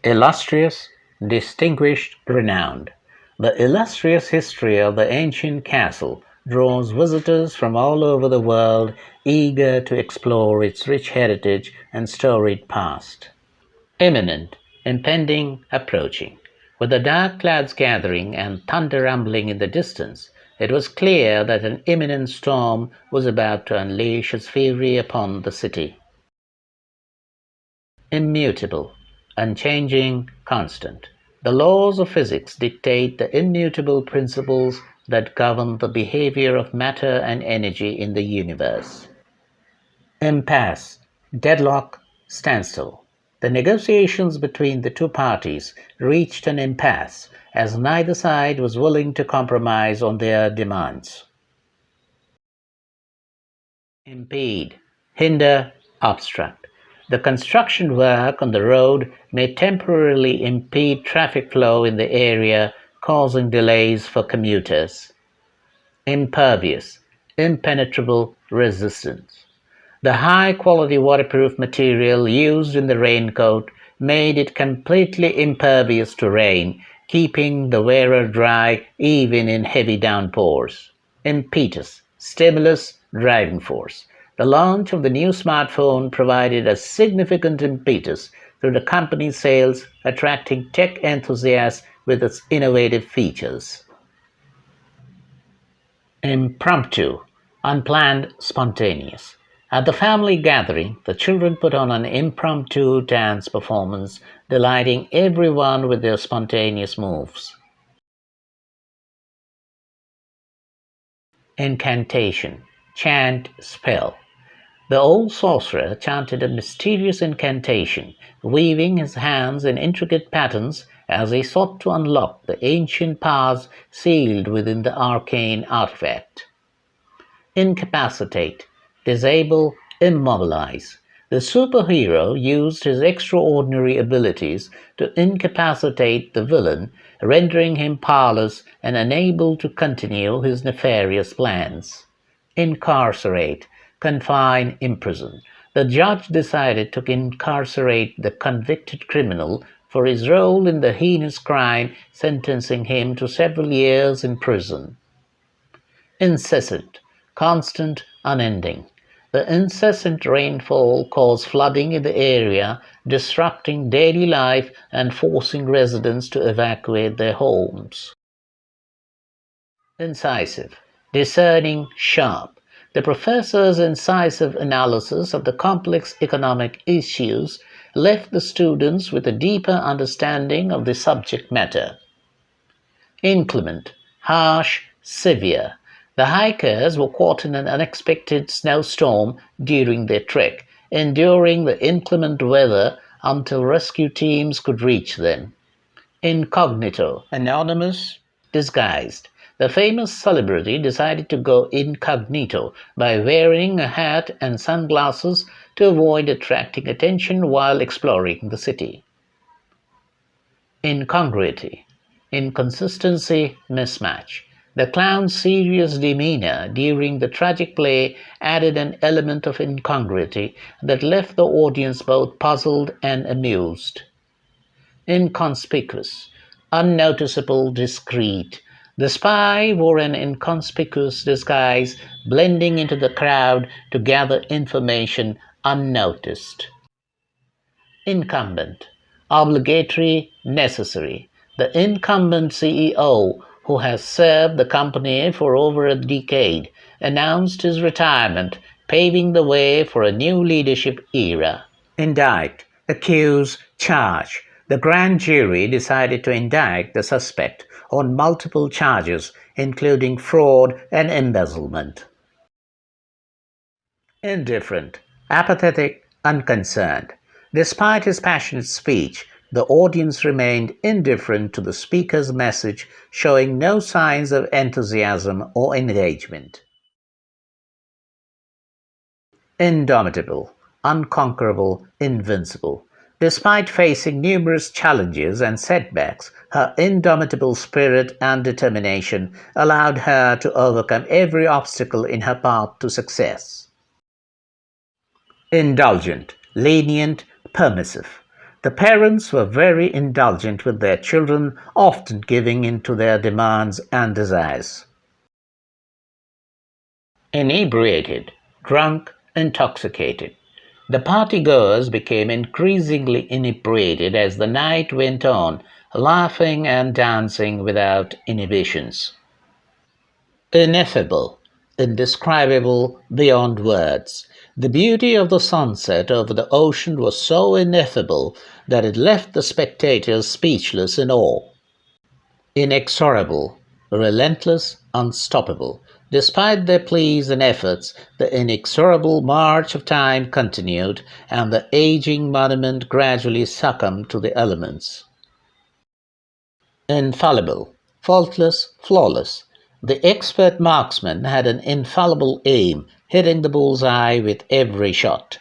Illustrious, distinguished, renowned. The illustrious history of the ancient castle draws visitors from all over the world eager to explore its rich heritage and storied past. Imminent, impending, approaching. With the dark clouds gathering and thunder rumbling in the distance, it was clear that an imminent storm was about to unleash its fury upon the city. Immutable, unchanging, constant. The laws of physics dictate the immutable principles that govern the behavior of matter and energy in the universe. Impasse, deadlock, standstill. The negotiations between the two parties reached an impasse as neither side was willing to compromise on their demands. Impede, hinder, obstruct. The construction work on the road may temporarily impede traffic flow in the area, causing delays for commuters. Impervious, impenetrable, resistant. The high-quality waterproof material used in the raincoat made it completely impervious to rain, keeping the wearer dry even in heavy downpours. Impetus, stimulus, driving force. The launch of the new smartphone provided a significant impetus to the company's sales, attracting tech enthusiasts with its innovative features. Impromptu, unplanned, spontaneous. At the family gathering, the children put on an impromptu dance performance, delighting everyone with their spontaneous moves. Incantation, chant, spell. The old sorcerer chanted a mysterious incantation, weaving his hands in intricate patterns as he sought to unlock the ancient powers sealed within the arcane artifact. Incapacitate, disable, immobilize. The superhero used his extraordinary abilities to incapacitate the villain, rendering him powerless and unable to continue his nefarious plans. Incarcerate, confine, imprison. The judge decided to incarcerate the convicted criminal for his role in the heinous crime, sentencing him to several years in prison. Incessant, constant, unending. The incessant rainfall caused flooding in the area, disrupting daily life and forcing residents to evacuate their homes. Incisive, discerning, sharp. The professor's incisive analysis of the complex economic issues left the students with a deeper understanding of the subject matter. Inclement, harsh, severe. The hikers were caught in an unexpected snowstorm during their trek, enduring the inclement weather until rescue teams could reach them. Incognito, anonymous, disguised. The famous celebrity decided to go incognito by wearing a hat and sunglasses to avoid attracting attention while exploring the city. Incongruity, inconsistency, mismatch. The clown's serious demeanor during the tragic play added an element of incongruity that left the audience both puzzled and amused. Inconspicuous, unnoticeable, discreet. The spy wore an inconspicuous disguise, blending into the crowd to gather information unnoticed. Incumbent, obligatory, necessary. The incumbent CEO, who has served the company for over a decade, announced his retirement, paving the way for a new leadership era. Indict, accuse, charge. The grand jury decided to indict the suspect on multiple charges, including fraud and embezzlement. Indifferent, apathetic, unconcerned. Despite his passionate speech, the audience remained indifferent to the speaker's message, showing no signs of enthusiasm or engagement. Indomitable, unconquerable, invincible. Despite facing numerous challenges and setbacks, her indomitable spirit and determination allowed her to overcome every obstacle in her path to success. Indulgent, lenient, permissive. The parents were very indulgent with their children, often giving in to their demands and desires. Inebriated, drunk, intoxicated. The partygoers became increasingly inebriated as the night went on, laughing and dancing without inhibitions. Ineffable, indescribable beyond words. The beauty of the sunset over the ocean was so ineffable that it left the spectators speechless in awe. Inexorable, relentless, unstoppable. Despite their pleas and efforts, the inexorable march of time continued, and the aging monument gradually succumbed to the elements. Infallible, faultless, flawless. The expert marksman had an infallible aim, hitting the bullseye with every shot.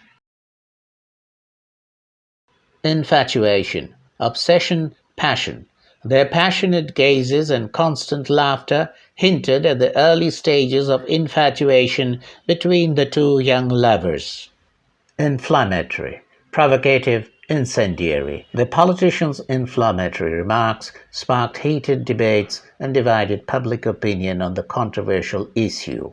Infatuation, obsession, passion. Their passionate gazes and constant laughter hinted at the early stages of infatuation between the two young lovers. Inflammatory, provocative, incendiary. The politicians' inflammatory remarks sparked heated debates and divided public opinion on the controversial issue.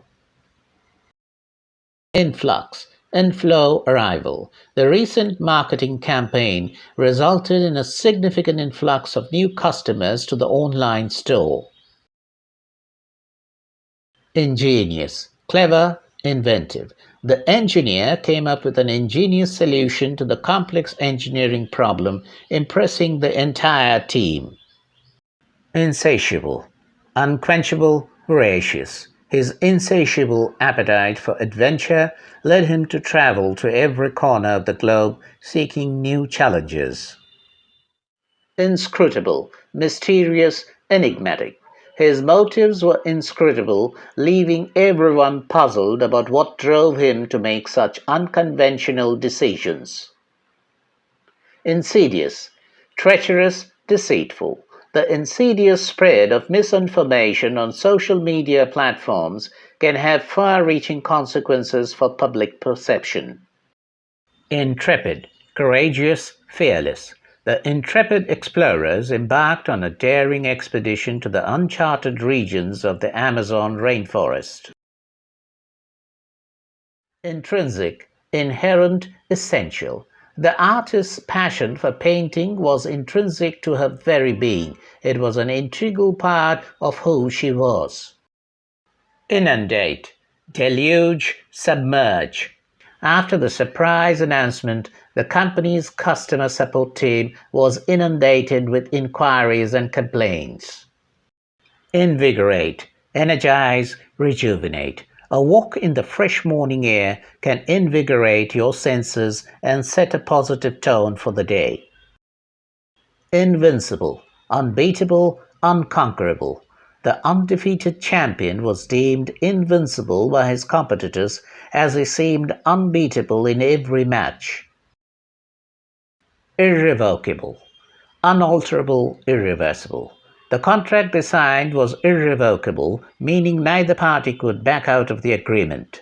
Influx, inflow, arrival. The recent marketing campaign resulted in a significant influx of new customers to the online store. Ingenious, clever, inventive. The engineer came up with an ingenious solution to the complex engineering problem, impressing the entire team. Insatiable, unquenchable, voracious. His insatiable appetite for adventure led him to travel to every corner of the globe seeking new challenges. Inscrutable, mysterious, enigmatic. His motives were inscrutable, leaving everyone puzzled about what drove him to make such unconventional decisions. Insidious, treacherous, deceitful. The insidious spread of misinformation on social media platforms can have far reaching consequences for public perception. Intrepid, courageous, fearless. The intrepid explorers embarked on a daring expedition to the uncharted regions of the Amazon rainforest. Intrinsic, inherent, essential. The artist's passion for painting was intrinsic to her very being. It was an integral part of who she was. Inundate, deluge, submerge. After the surprise announcement, the company's customer support team was inundated with inquiries and complaints. Invigorate, energize, rejuvenate. A walk in the fresh morning air can invigorate your senses and set a positive tone for the day. Invincible, unbeatable, unconquerable. The undefeated champion was deemed invincible by his competitors as he seemed unbeatable in every match. Irrevocable, unalterable, irreversible. The contract they signed was irrevocable, meaning neither party could back out of the agreement.